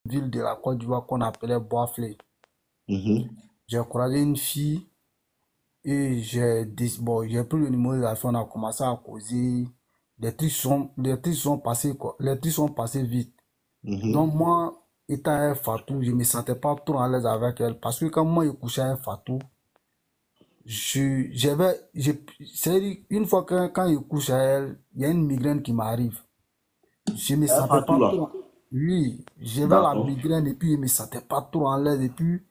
ville de la Côte d'Ivoire qu'on appelait Boisflé. Mhm. J'ai croisé une fille et bon, j'ai pris le numéro de la fille, on a commencé à causer. Les trucs sont passés, quoi. Les trucs sont passés vite. Mhm. Donc moi, étant un Fatou, je ne me sentais pas trop à l'aise avec elle. Parce que quand moi, je couchais avec Fatou, c'est-à-dire, une fois que quand je couche à elle, il y a une migraine qui m'arrive. Je me Un sentais partout pas là. trop. Oui, j'avais la D'accord. migraine et puis je me sentais pas trop en l'aise. Et puis,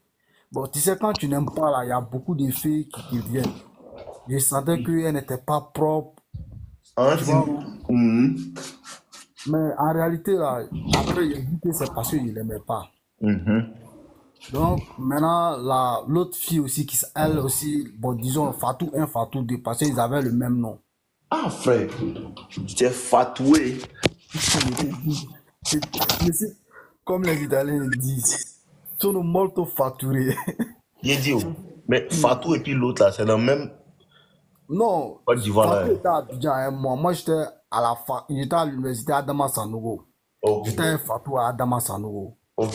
bon, tu sais, quand tu n'aimes pas, là, il y a beaucoup de filles qui te viennent. Je sentais qu'elle n'était pas propre, Hein, tu vois. Mhm. Mais en réalité, là, après, j'ai vu que c'est parce que je ne l'aimais pas. Mhm. Donc, maintenant, l'autre fille aussi, elle aussi, bon, disons, Fatou un Fatou 2, parce qu'ils avaient le même nom. Ah, frère, j'étais fatoué. Mais c'est comme les Italiens disent, sono molto fatturé. J'ai dit, oh. Mais Fatou et puis l'autre là, c'est le même Non, Côte d'Ivoire là. Fatou était à Abidjan, hein. Moi j'étais j'étais à l'université Adama Sanogo. Ok, J'étais un Fatou à Adama Sanogo. ok.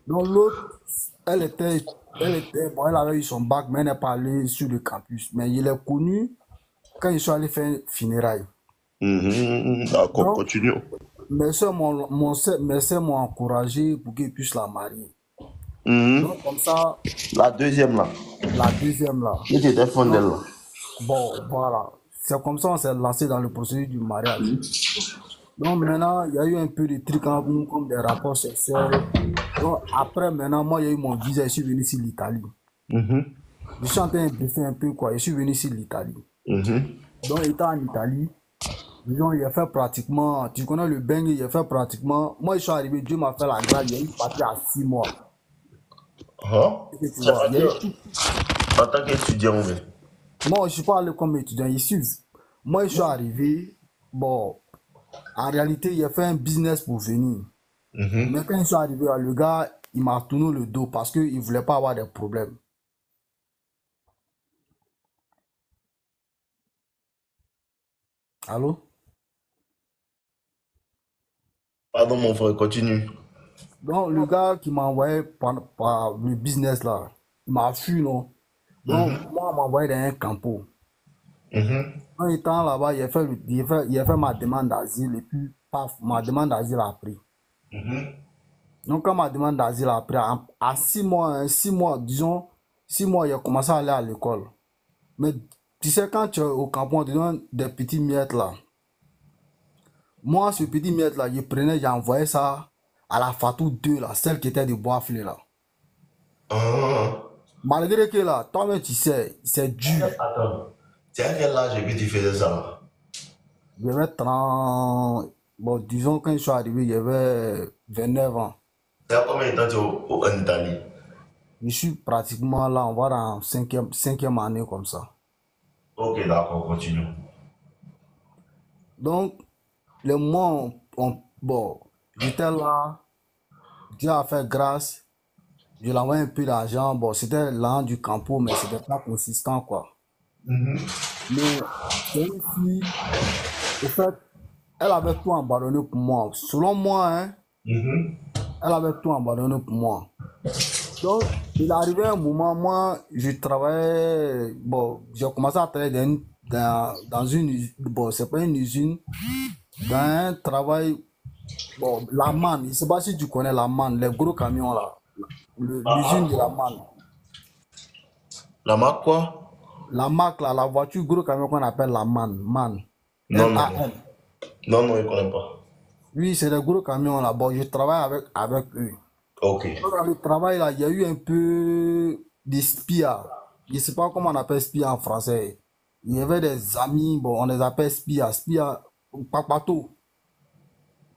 Donc l'autre, elle était, bon, elle avait eu son bac, mais elle n'est pas allée sur le campus. Mais il est connu quand ils sont allés faire funérailles. Mhm. D'accord, Donc, continue. mes soeurs m'ont encouragé pour qu'ils puissent la marier. Mhm. Donc, comme ça, La deuxième là. la deuxième là. Qui était fondée Donc, là. bon, voilà. C'est comme ça qu'on s'est lancé dans le processus du mariage. Donc maintenant, il y a eu un peu de trucs comme des rapports sexuels. Donc après, maintenant, moi, il y a eu mon visa, je suis venu sur l'Italie. Mhm. Je suis en train de briefer un peu, quoi. Je suis venu sur l'Italie. Mhm. Donc, étant en Italie, disons, il a fait pratiquement, tu connais le bang, il a fait pratiquement, moi, je suis arrivé, Dieu m'a fait la grâce, il y a eu parti à 6 mois. Ah. Et tu vois, il y a eu C'est-à-dire, en tant qu'étudiant, oui. non, je ne suis pas allé comme étudiant ici. Moi, je suis arrivé, bon, en réalité, il a fait un business pour venir. Mais Mhm. quand je suis arrivé, là, le gars, il m'a tourné le dos parce qu'il ne voulait pas avoir des problèmes. Allô? Pardon, mon frère, continue. Donc, le gars qui m'a envoyé par le business là, il m'a fui, non? Donc, Mhm. moi, on m'a envoyé dans un campo. Mhm. En étant là-bas, il a fait ma demande d'asile et puis, paf, ma demande d'asile a pris. Mhm. Donc, quand ma demande d'asile a pris, à 6 mois, hein, 6 mois, disons, 6 mois, il a commencé à aller à l'école. Mais tu sais, quand tu es au campo, on te donne des petits miettes là. Moi, ce petit miette là, je prenais, j'envoyais ça à la Fatou 2 là, celle qui était de Boisflé là. Ah. Malgré que là, toi-même tu sais, c'est dur. Attends. C'est à quel âge et puis tu faisais ça? J'avais 30, bon, disons quand je suis arrivé, j'avais 29 ans. C'est à combien de temps tu es en Italie? Je suis pratiquement là, on va dans cinquième année comme ça. Ok, d'accord, continue. Donc, le moment, bon, j'étais là, Dieu a fait grâce, je l'envoie un peu d'argent. Bon, c'était l'argent du campo, mais c'était pas consistant quoi. Mhm. Mais c'est une fille, au fait, elle avait tout abandonné pour moi. Selon moi, hein, Mhm. elle avait tout abandonné pour moi. Donc, il arrivait un moment, moi, je travaillais, bon, j'ai commencé à travailler dans une usine, bon, c'est pas une usine, dans un travail, bon, la manne, je sais pas si tu connais la manne, les gros camions là, La l'usine marque de la quoi? manne. La marque quoi? La marque là, la voiture gros camion qu'on appelle la manne, manne, Non, non, non. MAN. Non, non, je ne connais pas. Oui, c'est des gros camions là, bon, je travaille avec eux. Ok. Dans le travail, là, il y a eu un peu de spias. Je ne sais pas comment on appelle spia en français. Il y avait des amis, bon, on les appelle spias, spias, papato.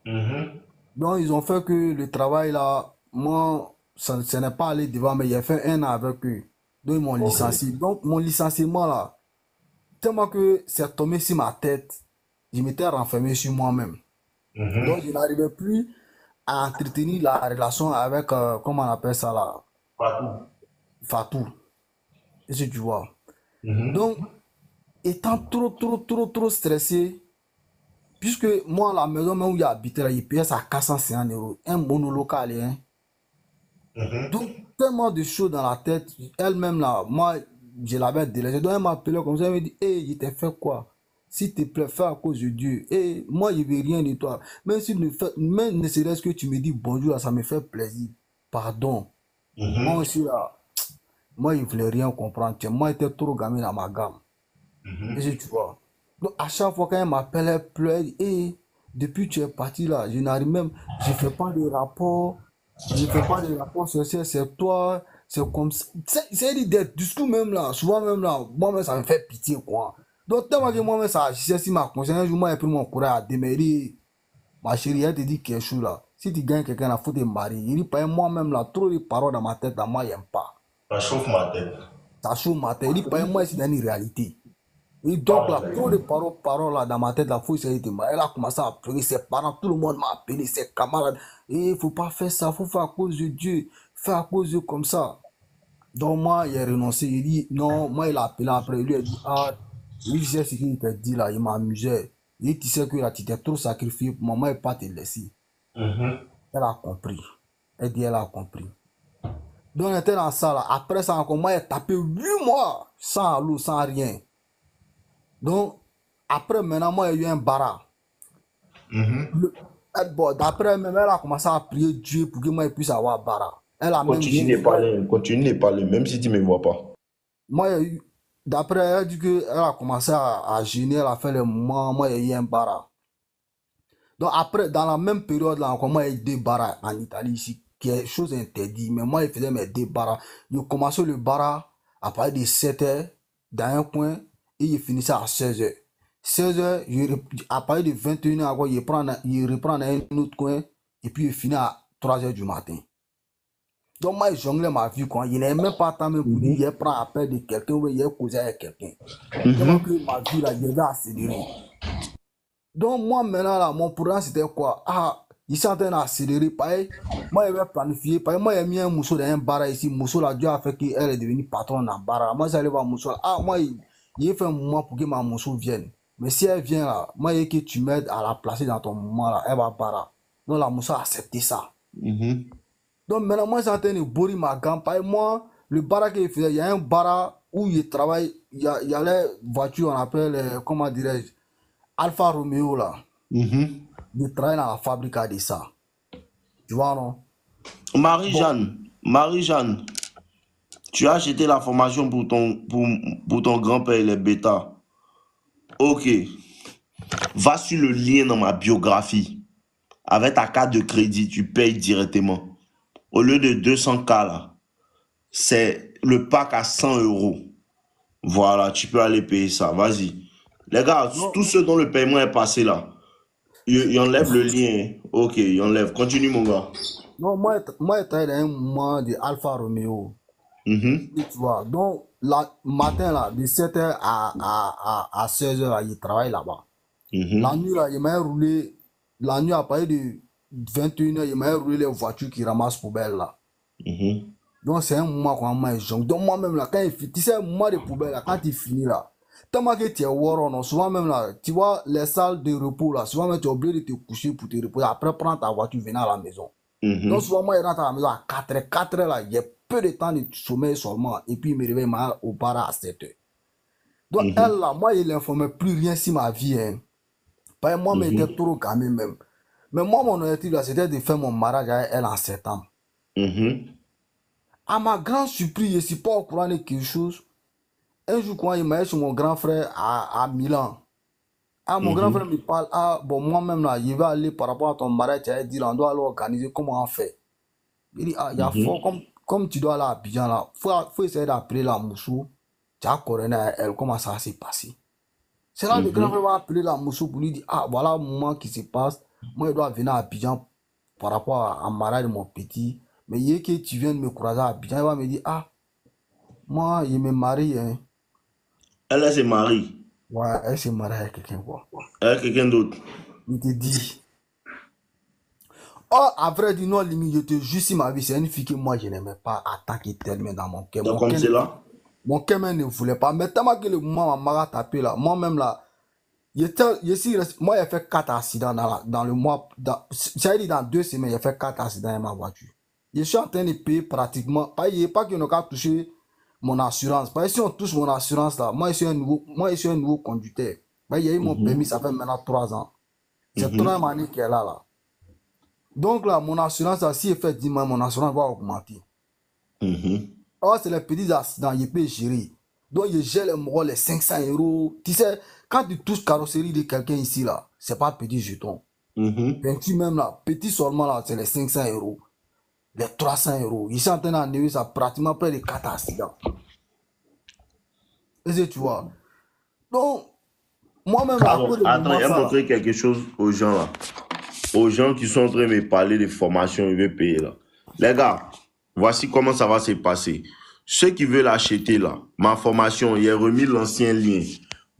Mhm. Donc, ils ont fait que le travail, là, moi, ça n'est pas allé devant, mais j'ai fait 1 an avec eux. Donc, ils m'ont Ok. licencié. Donc, mon licenciement, là, tellement que c'est tombé sur ma tête, je m'étais renfermé sur moi-même. Donc, Mhm. je n'arrivais plus à entretenir la relation avec, comment on appelle ça, là, Partout. Fatou. Est-ce que tu vois? Mhm. Donc, étant trop stressé, Puisque moi, la maison même où il habitait, là, il payait ça 450 euros. Un monolocal, hein. Donc, tellement de choses dans la tête. Elle-même, là, moi, je l'avais délaissée. Donc, elle m'appelait comme ça. Elle me dit, hey, il t'a fait quoi? S'il te plaît, fais à cause de Dieu. Et moi, je ne veux rien de toi. Même ne serait-ce que tu me dis bonjour, là, ça me fait plaisir. Pardon. Moi aussi, là, moi, je ne voulais rien comprendre. Moi, j'étais trop gamin dans ma gamme. Et tu vois. Donc, à chaque fois qu'elle m'appelle, elle pleure. Elle dit, hey, depuis que tu es parti là, je n'arrive même, je ne fais pas de rapport. Je ne fais pas de rapport social, c'est toi. C'est comme ça. C'est des discours même là. Souvent même là, moi-même, ça me fait pitié, quoi. Donc, tellement que moi-même, ça agissait sur ma conscience. Un jour, moi, j'ai pris mon courage à démêler. Ma chérie, elle te dit quelque chose là. Si tu gagnes quelqu'un, il faut te marier. Il dit, pas moi-même là, trop de paroles dans ma tête, là, moi, j'aime pas. Ça chauffe ma tête. Ça chauffe ma tête. Il dit, pas moi, c'est dans une réalité. Et donc là, trop de paroles là dans ma tête, là, faut essayer de elle a commencé à pleurer, ses parents, tout le monde m'a appelé, ses camarades. Et il faut pas faire ça, faut faire à cause de Dieu, faire à cause de comme ça. Donc moi, il a renoncé, il dit non, moi il a appelé après, il lui a dit, ah, il sait ce qu'il t'a dit là, il m'amusait. Il dit, tu sais que là, tu t'es trop sacrifié pour moi, moi, il ne pas te laisser. Elle a compris. Elle dit, elle a compris. Donc on était dans ça là, après ça encore, moi, il a tapé 8 mois, sans l'eau, sans rien. Donc, après, maintenant, moi, il y a eu un bara. Bon, d'après même, elle a commencé à prier Dieu pour que moi, il puisse avoir bara. Elle a même Continue de gêné. parler, continue de parler, même si tu ne me vois pas. Moi, d'après elle, a dit qu'elle a commencé à gêner, elle a fait le moment, moi, il y a eu un bara. Donc, après, dans la même période, là, encore, moi, il y a eu 2 baras en Italie ici, qui est chose interdite. Mais moi, il faisait mes 2 baras. Il commençait le bara à partir de 7 heures dans un coin et il finissait à 16 heures. 16 heures, à partir de 21 heures, il reprend dans un autre coin et puis il finit à 3 heures du matin. Donc, moi, je jonglais ma vie, quoi. Il n'avait même pas temps même pour dire, il prend appel de quelqu'un ou il causé avec quelqu'un. Tellement que ma vie, là, il avait accéléré. Donc, moi, maintenant, là, mon programme, c'était quoi? Ah, il s'est en train d'accélérer. Pareil, moi, il avait planifié. Pareil, moi, il a mis un mousseau dans un bar ici. Mousseau, là, Dieu a fait qu'elle est devenue patronne dans le bar. Moi, j'allais voir mousseau. Ah, moi, il a fait un moment pour que ma mousseau vienne. Mais si elle vient là, moi, il que tu m'aides à la placer dans ton moment là, elle va bar. Donc, la mousseau a accepté ça. Donc, maintenant, moi, j'ai en train de bourrer ma gamme. Pareil, moi, le bar qu'il faisait, il y a un bar où il travaille. Il y a les voitures, on appelle, comment dirais-je, Alfa Romeo là. Il travaille dans la fabrique de ça. Tu vois, non? Marie-Jeanne, tu as acheté la formation pour ton grand-père, les bêta. Ok. Va sur le lien dans ma biographie. Avec ta carte de crédit, tu payes directement. Au lieu de 200K là, c'est le pack à 100 euros. Voilà, tu peux aller payer ça. Vas-y. Les gars, tous ceux dont le paiement est passé là, il enlève le lien. Ok, il enlève. Continue, mon gars. Non, moi, je travaille dans un moment de Alfa Romeo. Tu vois, donc, matin, là, de 7 h à 16 h, il travaille là-bas. La nuit, là, il m'a roulé, la nuit, à partir de 21 h, il m'a roulé les voitures qui ramassent poubelle, là. Donc, c'est un moment quand moi, donc, moi-même, là, quand il finit, tu sais, un moment de poubelle, là, quand il finit, là, tellement que tu es non, souvent même, là, tu vois, les salles de repos, là, souvent même, tu es obligé de te coucher pour te reposer, après, prendre ta voiture, venir à la maison. Donc, souvent, moi, je rentre à la maison à 4 h, 4 h, là, il y a peu de temps de sommeil seulement, et puis, il me réveille au bar à 7 h. Donc, elle, là, moi, il n'informait plus rien sur ma vie, hein. Parce que moi, j'étais trop gamin même. Mais moi, mon objectif, là, c'était de faire mon mariage avec elle en septembre. À ma grande surprise, je ne suis pas au courant de quelque chose. Un jour, quand il m'a dit sur mon grand frère à Milan, ah, mon grand frère me parle, ah, bon, moi-même, là, je vais aller par rapport à ton mariage, tu as dit, on doit l'organiser, comment on fait? Il dit, ah, il y a fort, comme tu dois aller à Abidjan, là, faut essayer d'appeler la Moussou, tu as coordonné à elle, comment ça s'est passé? C'est là que le grand frère va appeler la Moussou pour lui dire, ah, voilà le moment qui se passe, moi, je dois venir à Abidjan par rapport à mariage de mon petit, mais il est que tu viens de me croiser à Abidjan, il va me dire, ah, moi, il me marie, hein. Elle se marie. Ouais, elle s'est mariée avec quelqu'un, quoi. Avec quelqu'un d'autre. Il te dit. Oh, à vrai dire, non, limite, je te jure, si ma vie, c'est une fille que moi, je n'aimais pas attaquer tellement dans mon cœur. Donc, comme c'est là? Mon cœur même ne voulait pas. Mais tellement que le moment, ma mère a tapé là, moi-même là, Moi, j'ai fait 4 accidents dans le mois. J'ai dit dans 2 semaines, j'ai fait 4 accidents dans ma voiture. Je suis en train de payer pratiquement. Pas qu'il n'y a pas touché mon assurance. Parce que si on touche mon assurance là, moi, je suis un nouveau conducteur. Il y a eu mon permis, ça fait maintenant 3 ans. C'est 3 années qu'elle est là. Donc là, mon assurance, là, si elle fait 10 mois, mon assurance va augmenter. Oh, c'est les petits accidents, il peut gérer. Donc, il gère les 500 euros. Tu sais, quand tu touches carrosserie de quelqu'un ici, là, c'est pas petit jeton. Peinture même là, petit seulement là, c'est les 500 euros. Les 300 euros. Ils sont en train d'enlever ça pratiquement près de 4 accidents. Est-ce que tu vois? Donc, moi-même, là, à Alors, cause de mon attends, il a ça, là, montré quelque chose aux gens là. Aux gens qui sont en train de me parler de formation, ils veulent payer là. Les gars, voici comment ça va se passer. Ceux qui veulent acheter là, ma formation, il a remis l'ancien lien.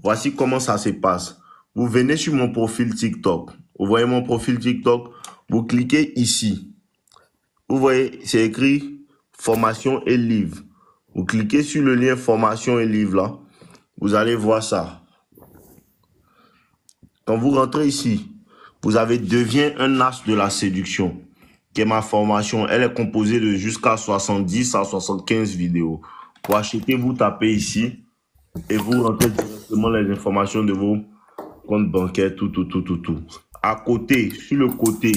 Voici comment ça se passe. Vous venez sur mon profil TikTok. Vous voyez mon profil TikTok. Vous cliquez ici. Vous voyez, c'est écrit formation et livre. Vous cliquez sur le lien formation et livre là. Vous allez voir ça. Quand vous rentrez ici, vous avez devient un as de la séduction, qui est ma formation. Elle est composée de jusqu'à 70 à 75 vidéos. Pour acheter, vous tapez ici et vous rentrez directement les informations de vos comptes bancaires, tout. À côté, sur le côté,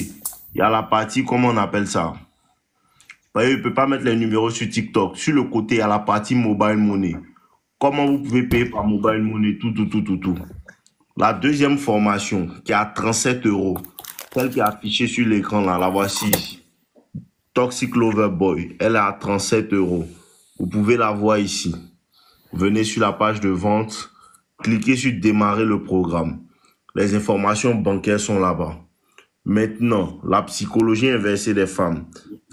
il y a la partie, comment on appelle ça? Vous voyez, il ne peut pas mettre les numéros sur TikTok. Sur le côté, il y a la partie mobile money. Comment vous pouvez payer par mobile money, tout. La deuxième formation, qui est à 37 euros, celle qui est affichée sur l'écran là, la voici. Toxic Lover Boy, elle est à 37 euros. Vous pouvez la voir ici. Venez sur la page de vente, cliquez sur démarrer le programme. Les informations bancaires sont là-bas. Maintenant, la psychologie inversée des femmes,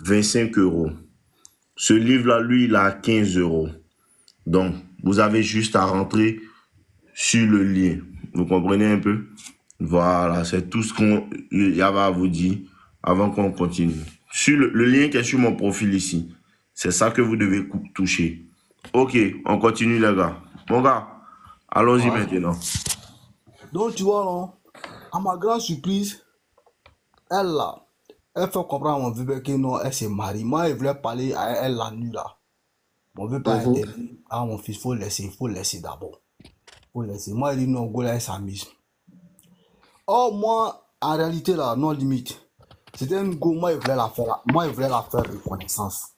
25 euros. Ce livre-là, lui, il est à 15 euros. Donc, vous avez juste à rentrer sur le lien. Vous comprenez un peu? Voilà, c'est tout ce qu'on y avait à vous dire avant qu'on continue. Sur le lien qui est sur mon profil ici, c'est ça que vous devez toucher. Ok, on continue les gars. Mon gars, allons-y ouais. maintenant. Donc, tu vois, non, à ma grande surprise, elle là, elle fait comprendre à mon vieux que non, elle s'est mariée. Moi, elle voulait parler à elle la nuit là. Mon vieux pas intervenir. Ah, mon fils, faut laisser d'abord. Faut laisser. Moi, il dit non, go là, elle s'amuse. Oh, moi, en réalité là, non limite. C'était une go, moi, il voulait la faire, moi, il voulait la faire reconnaissance.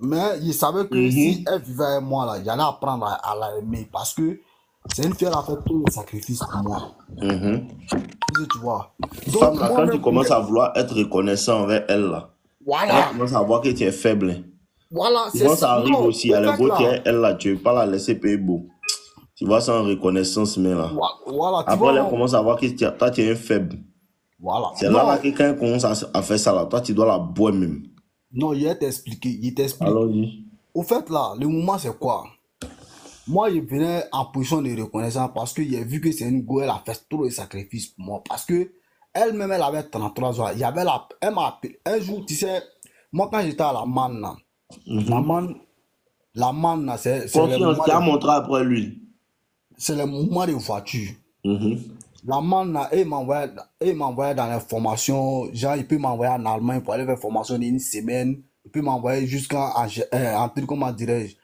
Mais il savait que si elle vivait avec moi là, j'allais apprendre à la aimer parce que c'est une fille, elle a fait tous les sacrifices pour moi. Tu vois. Donc, Femme là, quand tu moi-même, commences à vouloir être reconnaissant envers elle là, elle voilà. commence à voir que tu es faible, hein. Voilà, c'est Souvent ça arrive non, aussi, au elle est fait beau, tu là, es elle là, tu ne veux pas la laisser payer beau. Tu vois ça en reconnaissance, mais là. voilà, tu Après, vois, elle non, commence à voir que toi, tu es un faible. voilà, C'est là, non, là que quand elle commence à faire ça, là, toi, tu dois la boire même. non, il t'explique. Allons-y. Au fait là, le moment c'est quoi? Moi, je venais en position de reconnaissance parce que j'ai vu que c'est une go, elle a fait trop de sacrifices pour moi. Parce que elle-même, elle avait 33 ans. Il y avait elle m'a appelé. Un jour, tu sais, moi, quand j'étais à la manne, là, la manne, la manne, là, Confiance, qui a montré après lui. c'est le mouvement de voiture. Mhm. La manne, là, il m'envoyait dans les formations. Genre, il peut m'envoyer en Allemagne pour aller faire formation d'une semaine. Il peut m'envoyer en truc, comment dirais-je,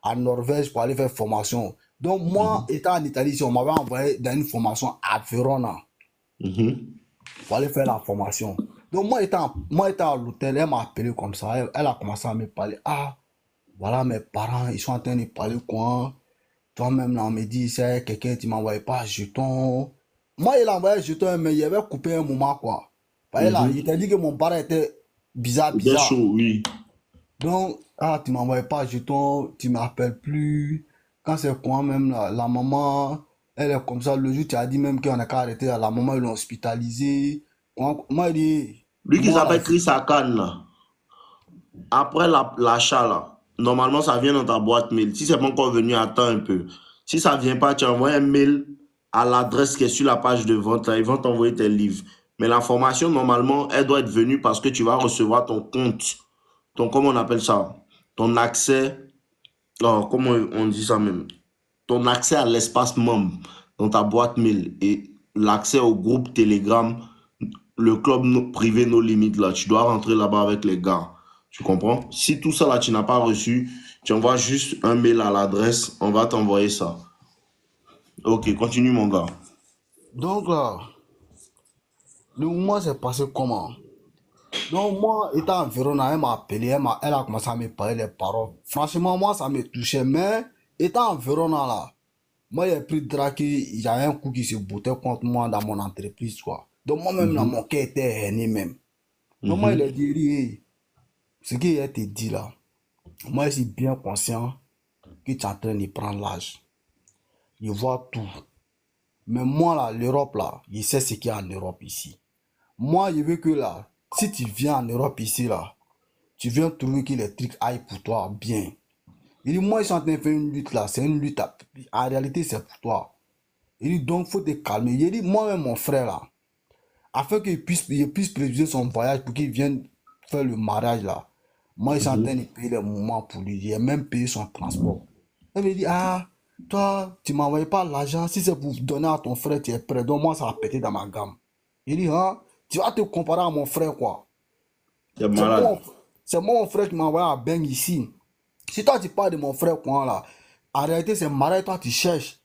en Norvège pour aller faire formation. Donc, moi, étant en Italie, si on m'avait envoyé dans une formation à Verona pour aller faire la formation. Donc, moi, étant à l'hôtel, elle m'a appelé comme ça. Elle a commencé à me parler. Ah, voilà, mes parents, ils sont en train de parler quoi. Toi-même, là, on me dit, c'est quelqu'un, tu m'envoies pas un jeton. Moi, il a envoyé un jeton, mais il avait coupé un moment, quoi. Parce que là, il t'a dit que mon parent était C'était bizarre. chaud, oui. Donc, ah, tu m'envoies pas un jeton, tu m'appelles plus. Quand c'est quoi, même, la maman, elle est comme ça. Le jour, tu as dit même qu'on a qu'à arrêter, la maman, ils l'ont hospitalisée. Moi, il dit, Lui qui moi, là, s'appelle Chris Akan, là, après l'achat, là, normalement, ça vient dans ta boîte mail. Si c'est pas encore venu, attends un peu. Si ça vient pas, tu envoies un mail à l'adresse qui est sur la page de vente, là, ils vont t'envoyer tes livres. Mais la formation, normalement, elle doit être venue parce que tu vas recevoir ton compte, comment on appelle ça? Ton accès, oh, comment on dit ça même? Ton accès à l'espace membre. dans ta boîte mail et l'accès au groupe Telegram, le club privé No Limites là, tu dois rentrer là-bas avec les gars. Tu comprends? Si tout ça là, tu n'as pas reçu, tu envoies juste un mail à l'adresse, on va t'envoyer ça. Ok, continue mon gars. Donc là, le mois s'est passé comment? Donc moi, étant environ, elle m'a appelé, elle a commencé à me parler les paroles. Franchement, moi, ça me touchait, mais étant environ là, moi, j'ai pris drap qu'il y avait un coup qui se boutait contre moi dans mon entreprise, quoi. Donc moi-même, là, Mhm, mon cœur était haine même. Donc moi, il a mhm, dit, hey, ce qu'il a été dit là, moi, je suis bien conscient que tu es en train de prendre l'âge. Je vois tout. Mais moi, là, l'Europe, là, je sais ce qu'il y a en Europe ici. Moi, je veux que là, si tu viens en Europe ici, là, tu viens trouver que les trucs aillent pour toi bien. Il dit, moi, je suis en train de faire une lutte là, c'est une lutte. En réalité, c'est pour toi. Il dit, donc, faut te calmer. Il dit, moi-même, mon frère là, afin qu'il puisse préviser son voyage pour qu'il vienne faire le mariage là, moi, je suis en train mhm. de payer les moments pour lui. J'ai même payé son transport. Elle me dit, ah, toi, tu m'envoies pas l'argent. Si c'est pour donner à ton frère, tu es prêt. Donc, moi, ça va péter dans ma gamme. Il dit, ah, tu vas te comparer à mon frère, quoi. T'es C'est moi, malade. c'est moi, mon frère qui m'a envoyé à Beng ici. Si toi, tu parles de mon frère, quoi, là, en réalité, c'est mariage, toi, tu cherches.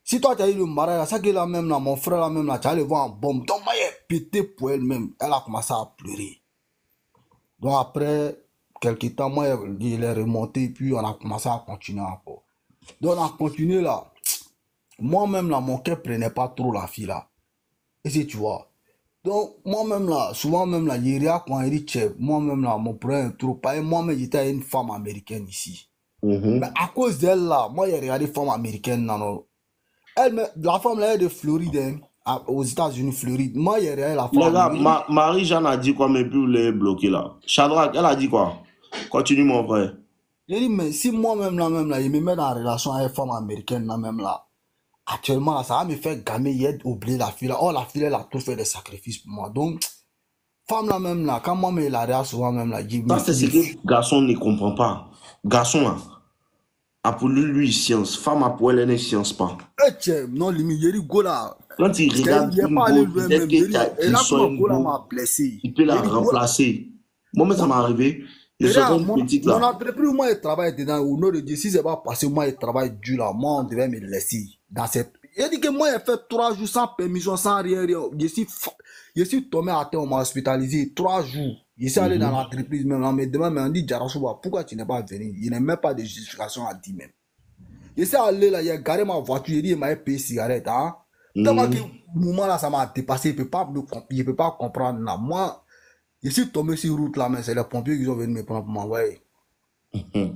Si toi, tu as eu le mariage, là, ça qui est là même, là, mon frère, là, même, là, tu vas le voir en bombe. Donc, moi, elle est pété pour elle-même. Elle a commencé à pleurer. Donc, après quelques temps, moi, il est remonté, puis on a commencé à continuer encore. Donc, on a continué, là. Moi-même, là, mon cœur prenait pas trop la fille, là. Et si tu vois. Donc, moi-même, là, souvent, même, là, il y a quand il dit, moi-même, là, mon problème est trop. Parce que moi-même, j'étais une femme américaine ici. Mais Mhm. à cause d'elle, là, moi, j'ai regardé femme américaine, non, non. La femme, là, elle est de Floride, hein, aux États-Unis, Floride. Moi, j'ai regardé la femme Les gars, américaine. Marie-Jeanne a dit quoi, mais puis vous l'avez bloqué là. Shadrach, elle a dit quoi? Continue mon frère. J'ai dit, mais si moi-même, là, même, là, il me met en relation avec une femme américaine, là, même, là, actuellement, là, ça va me faire gamer, il a oublié la fille, là. Oh, la fille, elle a tout fait des sacrifices pour moi. Donc, femme, là, même, là, quand moi, me la regarde souvent, même, là, Ça, c'est ce que garçon ne comprend pas. Garçon là, a pour lui, lui, science. Femme a pour elle, elle ne science pas. non, limite, j'ai dit, go là. Quand il Il regarde n'est une pas allé go, loin peut-être même. J'ai dit, que et tu là, sois comment une go là go, m'a blessé. il peut J'ai la dit, go là. remplacer. Moi, mais ça m'est Moi, arrivé. Je et là, serais une petite mon là. entreprise, moi, je travaille dedans. Au nom de Dieu, si c'est pas passé, moi, je travaille dur là. Moi, on devait me laisser dans cette. Il dit que moi, j'ai fait 3 jours sans permission, sans rien, rien. Je suis tombé à terre, on m'a hospitalisé 3 jours. Je suis allé dans Mhm. l'entreprise même. On me demande, mais on dit, Jarasouba, pourquoi tu n'es pas venu? Il n'est même pas de justification à dire même. Je suis allé là, il a garé ma voiture, il dit, il m'a payé cigarette, hein. Tellement que, Mhm. moment là, ça m'a dépassé, il peut pas comprendre là. Moi, je suis tombé sur route là, mais c'est les pompiers qui sont venus me prendre pour m'envoyer. Mhm.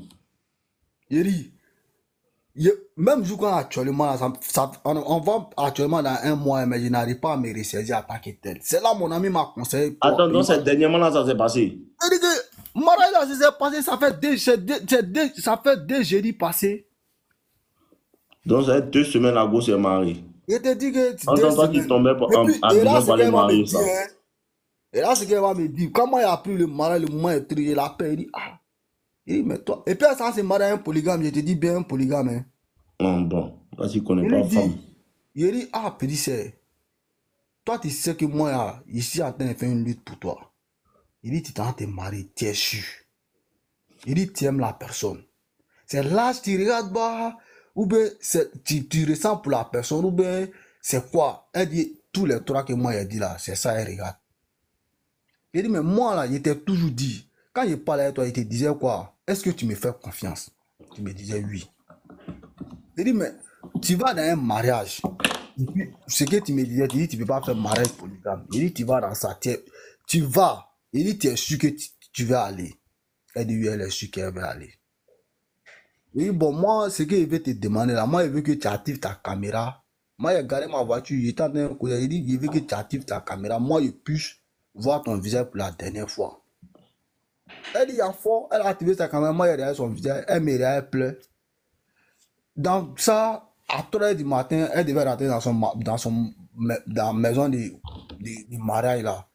Il dit, même jour qu'on actuellement, là, on va actuellement dans un mois, mais je n'arrive pas à me ressaisir à tant que tel. C'est là mon ami m'a conseillé. Toi, Attends, donc c'est dernièrement là, ça s'est passé. il dit que, mariage là, c'est passé, ça fait 2 jeudis passés. Donc c'est 2 semaines à gauche, c'est marié. Il te dit que deux Entends toi qui semaines. tombais Et puis, à et là, besoin ce pour aller qu'elle va me marier dire, ça. hein, et là, ce qu'elle va me dire, comment il a pris le mariage, le moment est trié, la paix, il dit, ah, il dit, mais toi, et puis ça, c'est mariage un polygame, je te dis bien un polygame, hein. Bon, là, tu connais Il pas lui femme. dit, il dit, ah, petit, c'est, toi, tu sais que moi, là, ici, en train de faire une lutte pour toi. Il dit, tu t'en te marier, tu es sûr. Il dit, tu aimes la personne. C'est là que tu regardes, bah, ou bien tu ressens pour la personne, ou bien c'est quoi? Elle dit, tous les trois que moi, j'ai dit là, c'est ça, elle regarde. Il dit, mais moi, là, il t'a toujours dit, quand je parlais avec toi, il te disait quoi? Est-ce que tu me fais confiance? Tu me disais oui. Il dit, mais tu vas dans un mariage. Et puis, ce que tu me disais, tu dis, tu ne peux pas faire mariage polygame. Il dit, tu vas dans ça, tu vas. Il dit, tu es sûr que tu vas aller. Elle dit, oui, elle est sûre qu'elle va aller. Il dit, bon, moi, ce que je vais te demander là, moi, je veux que tu actives ta caméra. Moi, j'ai garé ma voiture, j'étais en train de courir. Il dit, je veux que tu actives ta caméra. Moi, je puisse voir ton visage pour la dernière fois. Elle dit, il y a fort, elle a activé sa caméra, moi, il regarde son visage, elle me regarde, elle pleure. Dans ça, à 3 h du matin, elle devait rentrer dans la maison de mariage là.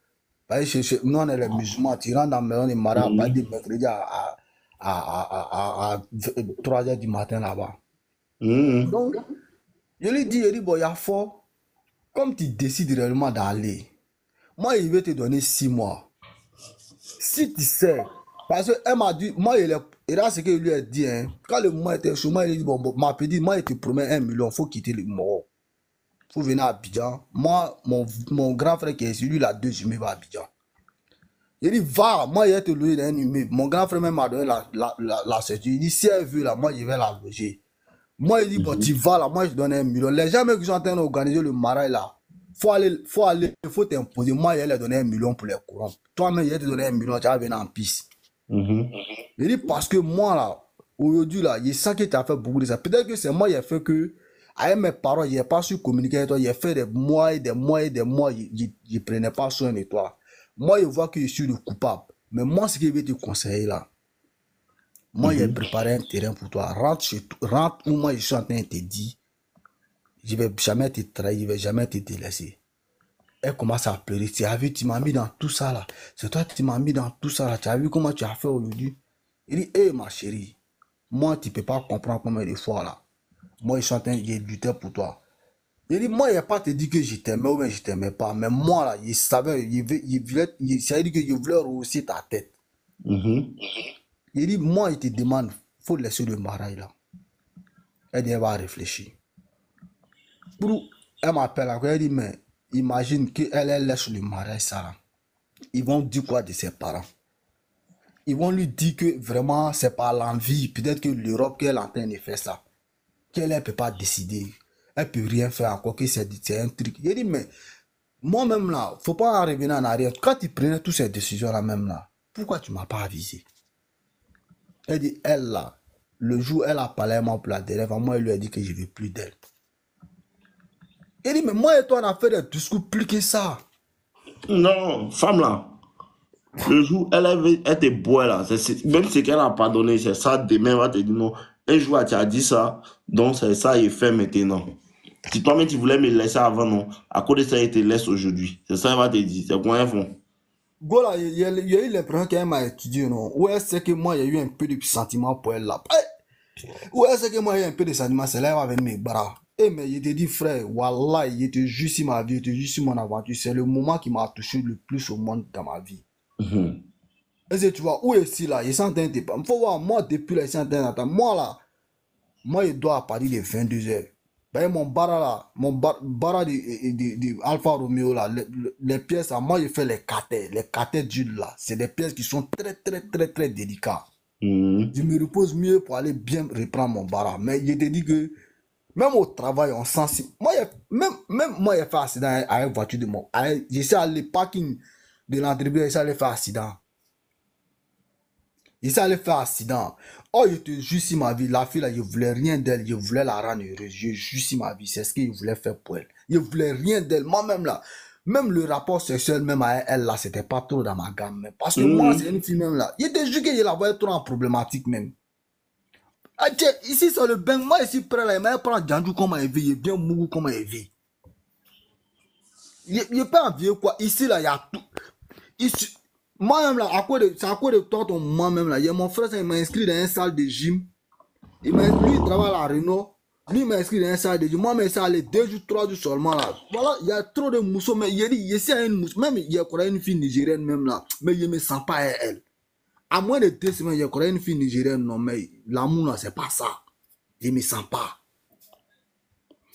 Parce que nous, on est les musulmans, tu rentres dans la maison de mariage à partir Mhm. de mercredi à 3 h du matin là-bas. Mhm. Donc, Je lui dis, il dit, bon, il y a fort. Comme tu décides réellement d'aller, moi, il vais te donner 6 mois. Si tu sais, parce qu'elle m'a dit, moi, il a ce qu'il lui a dit, hein, quand le mois était chaud, moi, il a dit, bon, m'a dit, moi, il te promet 1 million, il faut quitter le mort. Il faut venir à Abidjan. Moi, mon grand frère qui est ici, lui, il a 2 immeubles à Abidjan. Il dit, va, moi, il a te loué un immeuble. Mon grand frère même m'a donné la certitude. Il dit, si elle veut, là, moi, je vais la loger. Moi, il dit, bon, tu vas là, moi, je donne 1 million. Les gens qui sont en train d'organiser le marais là, il faut t'imposer. Moi, il a donné 1 million pour les courants. Toi-même, il a te donné 1 million, tu vas venir en piste. Il dit, parce que moi, là, aujourd'hui, là, il sent que tu as fait beaucoup de ça. Peut-être que c'est moi, il a fait que, avec mes parents, il n'a pas su communiquer avec toi. Il a fait des mois et des mois et des mois, il ne prenait pas soin de toi. Moi, il voit que je suis le coupable. Mais moi, ce que je vais te conseiller là, moi, j'ai préparé un terrain pour toi. Rentre où moi, je suis en train de te dire, je ne vais jamais te trahir, je ne vais jamais te délaisser. Elle commence à pleurer. Tu as vu, tu m'as mis dans tout ça là. C'est toi qui m'as mis dans tout ça là. Tu as vu comment tu as fait aujourd'hui? Il dit, hé ma chérie, moi, tu ne peux pas comprendre combien de fois là. Moi, je suis en train de lutter pour toi. Il dit, moi, il n'a pas te dit que je t'aimais ou bien je ne t'aimais pas. Mais moi là, il savait, ça veut dire que je voulais rehausser ta tête. Il dit, moi, il te demande, il faut laisser le marais là. Elle dit, elle va réfléchir. Elle m'appelle encore, elle dit, mais imagine qu'elle laisse le marais ça là. Ils vont dire quoi de ses parents? Ils vont lui dire que vraiment, c'est pas l'envie. Peut-être que l'Europe qu'elle est en train de faire ça. Qu'elle ne peut pas décider. Elle ne peut rien faire encore, que c'est un truc. Il dit, mais moi-même là, il ne faut pas en revenir en arrière. Quand tu prenais toutes ces décisions-là même là, pourquoi tu ne m'as pas avisé? Elle dit, elle là, le jour où elle a parlé à moi pour la dernière fois, moi, elle lui a dit que je ne veux plus d'elle. Il dit, mais moi et toi, on a fait des discours plus que ça. Non, femme là, le jour où elle te boit là, même ce qu'elle a pardonné, c'est ça, demain, elle va te dire non. Un jour, tu as dit ça, donc c'est ça, il fait maintenant. Si toi-même tu voulais me laisser avant, non, à cause de ça, il te laisse aujourd'hui. C'est ça, elle va te dire. C'est quoi, ils font? Gola, il y a eu l'impression qu'elle m'a étudié, non? Ou elle sait que moi, il y a eu un peu de sentiment pour elle là. Ou elle sait que moi, il y a un peu de sentiment, c'est là qu'elle va venir me bras. Eh, mais il te dit, frère, wallah, il était juste sur ma vie, il était juste sur mon aventure. C'est le moment qui m'a touché le plus au monde dans ma vie. Est-ce que tu vois, où est-ce là? Il s'entend pas. Il faut voir, moi, depuis là, il s'entend. Moi là, moi, il doit à partir de 22h. Ben, mon bara là, mon bara de Alfa Romeo là, les pièces, là, moi, je fais les catets d'huile là. C'est des pièces qui sont très, très, très, très délicates. Je me repose mieux pour aller bien reprendre mon bara. Mais je te dis que, même au travail, on sent. Moi, même moi, j'ai fait accident avec une voiture de mon. Je suis allé parking de l'entreprise, je suis allé faire accident. Il s'allait faire accident. Oh, je te jure si ma vie, la fille là, je voulais rien d'elle, je voulais la rendre heureuse. Je jure si ma vie, c'est ce qu'il voulait faire pour elle. Je voulais rien d'elle. Moi-même là, même le rapport sexuel, même avec elle là, c'était pas trop dans ma gamme. Même. Parce que moi, c'est une fille même là. Je te jure que je la voyais trop en problématique même. Ah, tiens, ici, c'est le bain. Moi, ici, près là, il m'a pris Djandou comme un vie. Il est bien mouru comme un vie. Il n'est pas un vieux quoi. Ici là, il y a tout. Ici, moi-même là, c'est à cause de toi, moi-même là. Il y a mon frère, il m'a inscrit dans une salle de gym. Lui, il travaille à la Renault. Lui, il m'a inscrit dans une salle de gym. Moi, mais ça allait 2 jours, 3 jours seulement là. Voilà, il y a trop de mousseaux. Mais il dit, il y a une mousse. Même il y a une fille nigérienne même là. Mais je ne me sens pas à elle. À moins de 2 semaines, il y a une fille nigérienne. Non, mais l'amour là, c'est pas ça. Je ne me sens pas.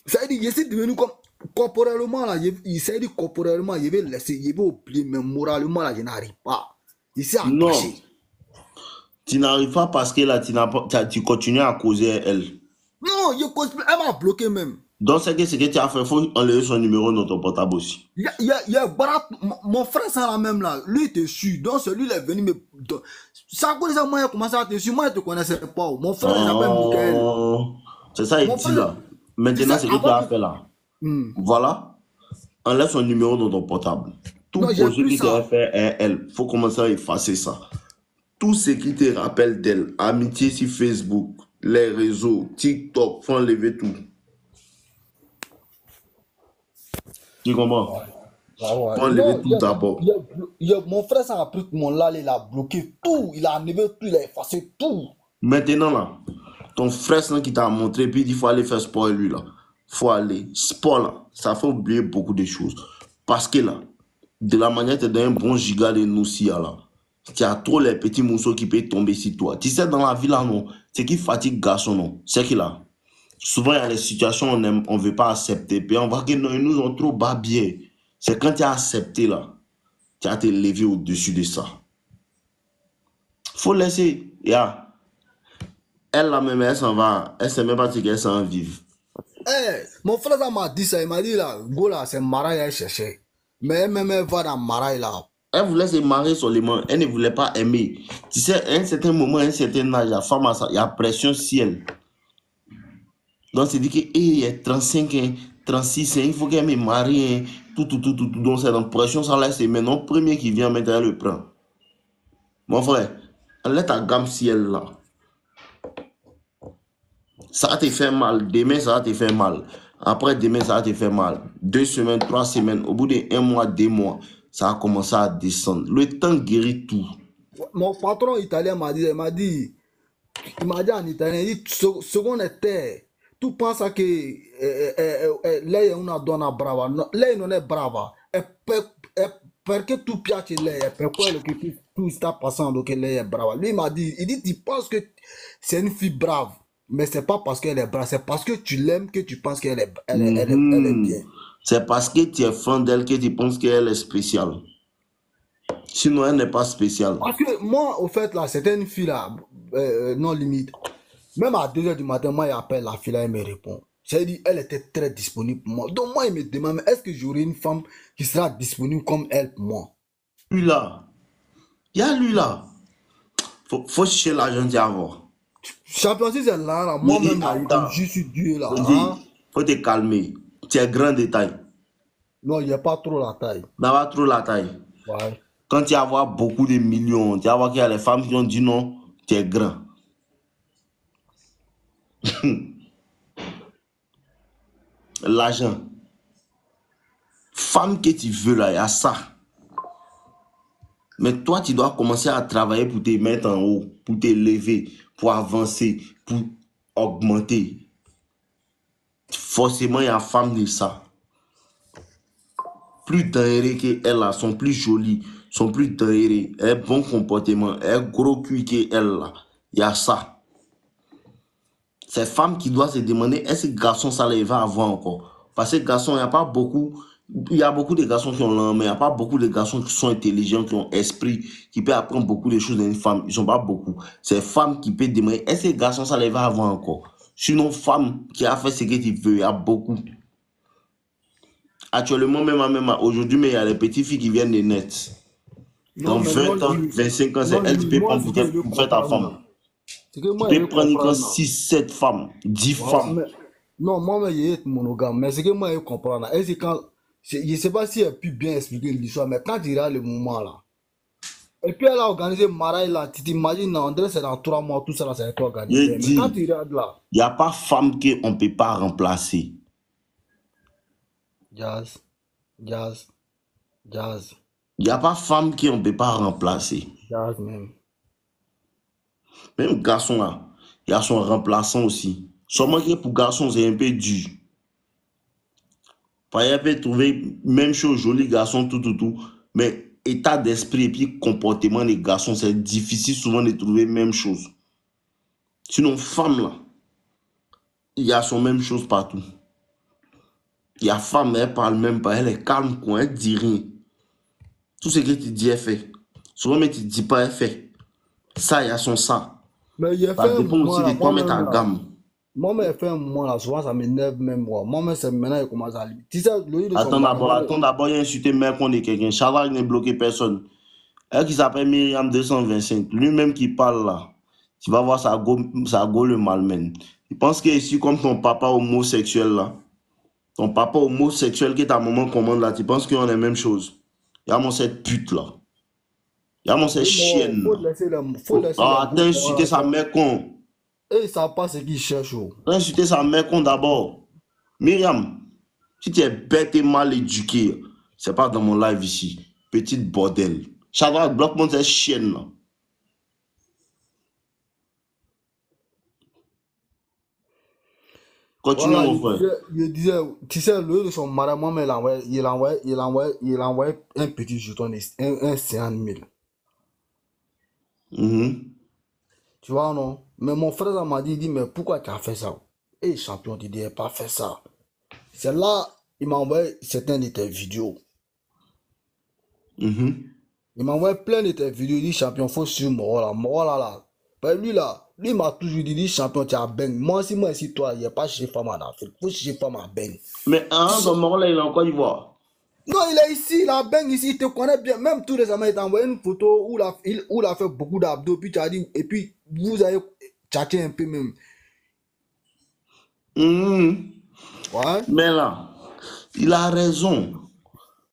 Ça veut dire, je suis devenu comme. Corporellement là, il s'est dit corporellement, il veut laisser, il veut oublier, mais moralement là, je n'arrive pas. Il s'est attaché. Tu n'arrives pas parce que là, tu continues à causer elle. Non, elle m'a bloqué même. Donc, c'est que ce que tu as fait, il faut enlever son numéro dans ton portable aussi. Mon frère, ça là même là, lui, il était su. Donc, celui, il est venu me. Ça, quand ça, moi, il a commencé à te suivre. Moi, je ne te connaissais pas. Mon frère, il s'appelle Michael. C'est ça, il dit là. Maintenant, ce que tu as fait là. Voilà. Enlève son numéro dans ton portable. Tout projet qui t'a fait elle, il faut commencer à effacer ça. Tout ce qui te rappelle d'elle, amitié sur Facebook, les réseaux, TikTok, faut enlever tout. Tu comprends? Faut enlever tout d'abord. Mon frère, ça a pris mon là, il a bloqué tout, il a enlevé tout, il a effacé tout. Maintenant là, ton frère qui t'a montré, puis il faut aller faire sport lui là. Faut aller. Sport, là, ça fait oublier beaucoup de choses. Parce que là, de la manière de donner un bon giga de noussia, là, tu as trop les petits mousseaux qui peuvent tomber sur toi. Tu sais, dans la vie, là, non, ce qui fatigue garçon, non, c'est qu'il a. Souvent, il y a des situations où on ne veut pas accepter. Puis on voit que non, ils nous ont trop babillé. C'est quand tu as accepté, là, tu as te lever au-dessus de ça. Faut laisser. Yeah. Elle, là, même, elle s'en va. Elle ne sait même pas ce qu'elle s'en vive. Eh, mon frère ça m'a dit ça, il m'a dit là, go là, c'est Mara à chercher. Mais elle-même, elle va dans Mara là. Elle voulait se marier seulement. Elle ne voulait pas aimer. Tu sais, à un certain moment, à un certain âge, la femme, il y a pression ciel. Donc, c'est dit que, il est 35 ans, 36 ans, il faut qu'elle me marie, hein, tout. Donc, c'est dans pression, ça laisse. Maintenant, premier qui vient maintenant, elle le prend. Mon frère, enlève ta gamme ciel là. Ça va te faire mal. Demain, ça va te faire mal. Après, demain, ça va te faire mal. 2 semaines, 3 semaines. Au bout de 1 mois, 2 mois, ça va commencer à descendre. Le temps guérit tout. Mon patron italien m'a dit, il m'a dit en italien, il dit, seconde était, tu penses que lei è una donna brava, no, lei non è brava, è perché tu piaci lei, è per quello che tu sta passando che lei è brava. Lui m'a dit, il dit, tu penses que c'est une fille brave, mais c'est pas parce qu'elle est brave, c'est parce que tu l'aimes que tu penses qu'elle est bien. C'est parce que tu es fan d'elle que tu penses qu'elle est spéciale. Sinon, elle n'est pas spéciale. Parce que moi, au fait, là, c'était une fille là, non limite. Même à 2 h du matin, moi, j'appelle la fille là, elle me répond. J'ai dit, elle était très disponible pour moi. Donc, moi, il me demande, est-ce que j'aurai une femme qui sera disponible comme elle pour moi? Lui là, il y a lui là. Faut chercher l'argent d'y avoir. Champion, si c'est là, Il dit, moi-même, là, attends, je suis Dieu là. il Hein? dit, faut te calmer. Tu es grand détail. Non, il n'y a pas trop la taille. D'avoir trop la taille. Ouais. Quand tu vas avoir beaucoup de millions, tu vas voir qu'il y a les femmes qui ont dit non, tu es grand. L'argent. Femme que tu veux là, il y a ça. Mais toi, tu dois commencer à travailler pour te mettre en haut, pour te lever, pour avancer, pour augmenter. Forcément, il y a femme de ça. Plus d'enrées qu'elle a, sont plus jolies, sont plus d'enrées, elles bon comportement, elles gros cul qu'elle là. Il y a ça. C'est femme qui doit se demander est-ce que garçon ça les va avoir encore. Parce que garçon, il n'y a pas beaucoup. Il y a beaucoup de garçons qui ont l'âme, mais il n'y a pas beaucoup de garçons qui sont intelligents, qui ont esprit, qui peuvent apprendre beaucoup de choses d'une femme. Ils ne sont pas beaucoup. C'est femme qui peut demander est-ce que garçon ça les va avoir encore. Sinon, femme qui a fait ce que tu veux, il y a beaucoup. Actuellement, même aujourd'hui, mais il y a les petites filles qui viennent de net. Non, Dans mais 20 ans, 25 ans, c'est elle qui peut prendre pour faire ta femme. C'est que Tu moi, je peux veux prendre encore comprendre. 6, 7 femmes, 10 Voilà, femmes. non, moi, je suis monogame. Mais c'est que moi, je comprends. Et c'est quand, je ne sais pas si elle peut bien expliquer l'histoire, mais quand il y a le moment là, et puis elle a organisé Maraï là, tu t'imagines, en vrai, c'est dans 3 mois, tout ça là, ça a été Je organisé. Mais quand dis, tu regardes là, il n'y a pas femme qu'on ne peut pas remplacer. jazz, jazz, jazz, Il n'y a pas femme qu'on ne peut pas remplacer. jazz même. Même garçon là, il y a son remplaçant aussi. Seulement que pour garçon, c'est un peu dur. Parce qu'il peut trouver même chose, joli garçon, tout. Mais état d'esprit et puis comportement des garçons, c'est difficile souvent de trouver même chose. Sinon, femme là, il y a son même chose partout. Il y a femme, elle parle même pas, elle est calme, quoi, elle dit rien. Tout ce que tu dis, elle fait. Souvent, mais tu dis pas, elle fait. Ça, il y a son ça. Mais il a Ça fait un dépend moment aussi là, de toi, mais moi-même ta là. gamme. Moi-même, il a fait un moment là, souvent ça m'énerve même moi. Moi-même, c'est maintenant il commence à lire. Tu sais, le livre de son Attends d'abord, il a insulté mère qu'on est quelqu'un. Charles n'est bloqué personne. Elle qui s'appelle Myriam 225, lui-même qui parle là, tu vas voir sa go le malmène. Il pense que ici, comme ton papa homosexuel là, ton papa homosexuel que ta maman commande là, tu penses qu'on est la même chose. Il y a mon cette pute là. Il y a mon cette oui, mais chienne là. faut laisser les T'as gros insulté sa là. mère con. Et ils savent pas ce qu'ils cherchent. Oh. T'as insulté sa mère con d'abord. Myriam, si tu es bête et mal éduqué, c'est pas dans mon live ici. Petite bordel. Shadrach, bloque-moi cette chienne là. Continue, Voilà, mon frère. il disait, tu sais, le de son madame, moi, il envoyait un petit jeton, un 50 000. Mhm. Tu vois, non? Mais mon frère ça m'a dit, il dit, mais pourquoi tu as fait ça? Et champion, tu dis, pas fait ça. C'est là, il m'a envoyé certaines de tes vidéos. Mhm. Il m'a envoyé plein de tes vidéos. Il dit, champion, faut suivre Moro là. Moro là, là. Ben, lui m'a toujours dit, champion, tu as bang. Moi, si moi, si toi, il n'y a pas chez femme en Afrique. Faut chez femme à bang. Mais ton mort là, il est en Côte d'Ivoire. Non, il est ici, il a bang ici, il te connaît bien. Même tout récemment, il t'a envoyé une photo où il a fait beaucoup d'abdos. Puis tu as dit, et puis vous avez tchatché un peu même. Mhm. Ouais. Mais là, il a raison.